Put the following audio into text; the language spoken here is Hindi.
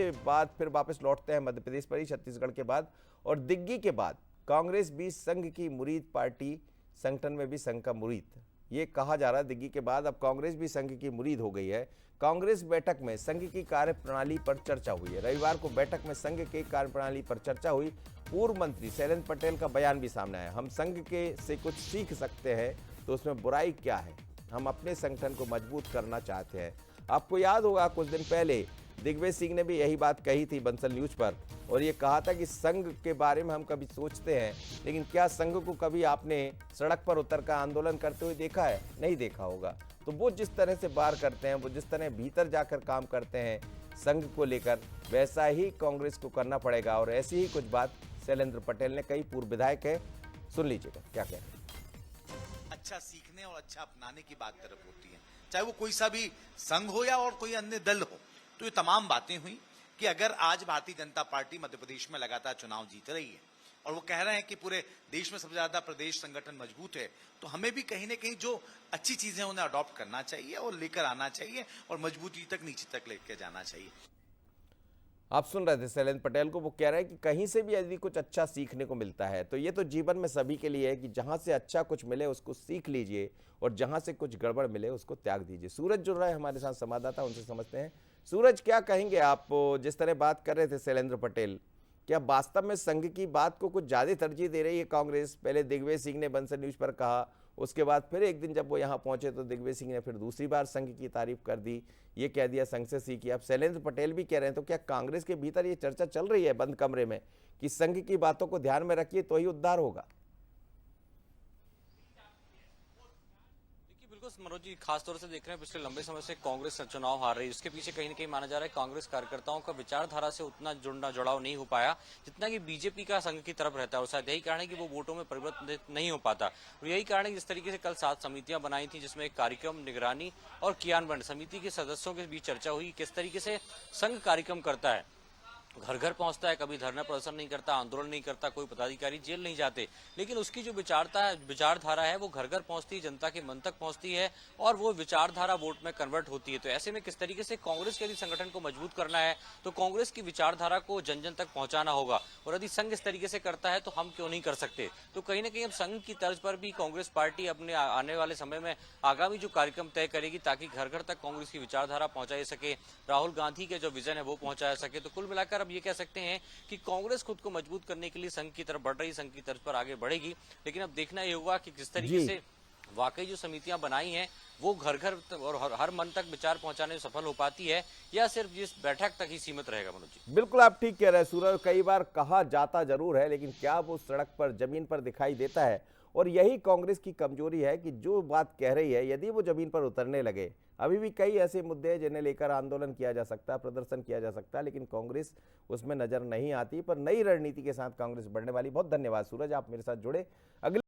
उसके बाद फिर वापस लौटते हैं मध्य प्रदेश पर ही, छत्तीसगढ़ के बाद। और दिग्गी के बाद कांग्रेस भी संघ की मुरीद पार्टी, संगठन में भी संघ का मुरीद, ये कहा जा रहा है। दिग्गी के बाद अब कांग्रेस भी संघ की मुरीद हो गई है। कांग्रेस बैठक में संघ की कार्यप्रणाली पर चर्चा हुई है। रविवार को बैठक में संघ की कार्यप्रणाली पर चर्चा हुई। पूर्व मंत्री शैलेंद्र पटेल का बयान भी सामने आया। हम संघ के से कुछ सीख सकते हैं तो उसमें बुराई क्या है, हम अपने संगठन को मजबूत करना चाहते हैं। आपको याद होगा कुछ दिन पहले दिग्विजय सिंह ने भी यही बात कही थी बंसल न्यूज पर, और ये कहा था कि संघ के बारे में हम कभी सोचते हैं, लेकिन क्या संघ को कभी आपने सड़क पर उतर कर आंदोलन करते हुए देखा है? नहीं देखा होगा। तो वो जिस तरह से बाहर करते हैं, वो जिस तरह भीतर जाकर काम करते हैं संघ को लेकर, वैसा ही कांग्रेस को करना पड़ेगा। और ऐसी ही कुछ बात शैलेंद्र पटेल ने कई, पूर्व विधायक है, सुन लीजिएगा क्या कह रहे हैं। अच्छा सीखने और अच्छा अपनाने की बात तरफ होती है, चाहे वो कोई सा भी संघ हो या और कोई अन्य दल हो। तो ये तमाम बातें हुई कि अगर आज भारतीय जनता पार्टी मध्य प्रदेश में लगातार चुनाव जीत रही है और वो कह रहे हैं कि पूरे देश में सबसे ज्यादा प्रदेश संगठन मजबूत है, तो हमें भी कहीं ना कहीं जो अच्छी चीजें उन्हें अडॉप्ट करना चाहिए और लेकर आना चाहिए और मजबूती तक, नीचे तक लेकर जाना चाहिए। आप सुन रहे थे शैलेंद्र पटेल को, वो कह रहे हैं कि कहीं से भी यदि कुछ अच्छा सीखने को मिलता है तो ये तो जीवन में सभी के लिए है कि जहां से अच्छा कुछ मिले उसको सीख लीजिए और जहां से कुछ गड़बड़ मिले उसको त्याग दीजिए। सूरज जुड़ रहा है हमारे साथ संवाददाता, उनसे समझते हैं। सूरज, क्या कहेंगे आप? जिस तरह बात कर रहे थे शैलेंद्र पटेल, क्या वास्तव में संघ की बात को कुछ ज्यादा तरजीह दे रही है कांग्रेस? पहले दिग्विजय सिंह ने बंसल न्यूज पर कहा, उसके बाद फिर एक दिन जब वो यहाँ पहुंचे तो दिग्विजय सिंह ने फिर दूसरी बार संघ की तारीफ कर दी, ये कह दिया संघ से सीखिए। अब शैलेंद्र पटेल भी कह रहे हैं, तो क्या कांग्रेस के भीतर ये चर्चा चल रही है बंद कमरे में कि संघ की बातों को ध्यान में रखिए तो ही उद्धार होगा? बिल्कुल मनोज जी, खासतौर से देख रहे हैं पिछले लंबे समय से कांग्रेस चुनाव हार रही है। इसके पीछे कहीं न कहीं माना जा रहा है कांग्रेस कार्यकर्ताओं का विचारधारा से उतना जुड़ाव नहीं हो पाया जितना कि बीजेपी का संघ की तरफ रहता है, और शायद यही कारण है कि वो वोटों में परिवर्तित नहीं हो पाता। और यही कारण है जिस तरीके से कल 7 समितियां बनाई थी, जिसमें एक कार्यक्रम, निगरानी और क्रियान्वयन समिति के सदस्यों के बीच चर्चा हुई किस तरीके से संघ कार्यक्रम करता है, घर घर पहुंचता है, कभी धरना प्रदर्शन नहीं करता, आंदोलन नहीं करता, कोई पदाधिकारी जेल नहीं जाते, लेकिन उसकी जो विचारधारा है वो घर घर पहुंचती है, जनता के मन तक पहुंचती है और वो विचारधारा वोट में कन्वर्ट होती है। तो ऐसे में किस तरीके से कांग्रेस के यदि संगठन को मजबूत करना है तो कांग्रेस की विचारधारा को जन जन तक पहुंचाना होगा, और यदि संघ इस तरीके से करता है तो हम क्यों नहीं कर सकते। तो कहीं ना कहीं अब संघ की तर्ज पर भी कांग्रेस पार्टी अपने आने वाले समय में आगामी जो कार्यक्रम तय करेगी ताकि घर घर तक कांग्रेस की विचारधारा पहुंचाई सके, राहुल गांधी के जो विजन है वो पहुंचाया सके। तो कुल मिलाकर अब ये कह सकते हैं कि कांग्रेस खुद को मजबूत करने के लिए संघ की तरफ बढ़ रही, संघ की तर्ज पर आगे बढ़ेगी। लेकिन अब देखना ये होगा कि किस तरीके से वाकई जो समितियां बनाई हैं वो घर घर और हर मन तक विचार पहुंचाने में सफल हो पाती है, या सिर्फ इस बैठक तक ही सीमित रहेगा। मनोज जी, बिल्कुल आप ठीक कह रहे हैं सूरज, कई बार कहा जाता जरूर है, लेकिन क्या वो सड़क पर, जमीन पर दिखाई देता है? और यही कांग्रेस की कमजोरी है कि जो बात कह रही है यदि वो जमीन पर उतरने लगे, अभी भी कई ऐसे मुद्दे हैं जिन्हें लेकर आंदोलन किया जा सकता है, प्रदर्शन किया जा सकता है, लेकिन कांग्रेस उसमें नजर नहीं आती। पर नई रणनीति के साथ कांग्रेस बढ़ने वाली। बहुत धन्यवाद सूरज, आप मेरे साथ जुड़े। अगले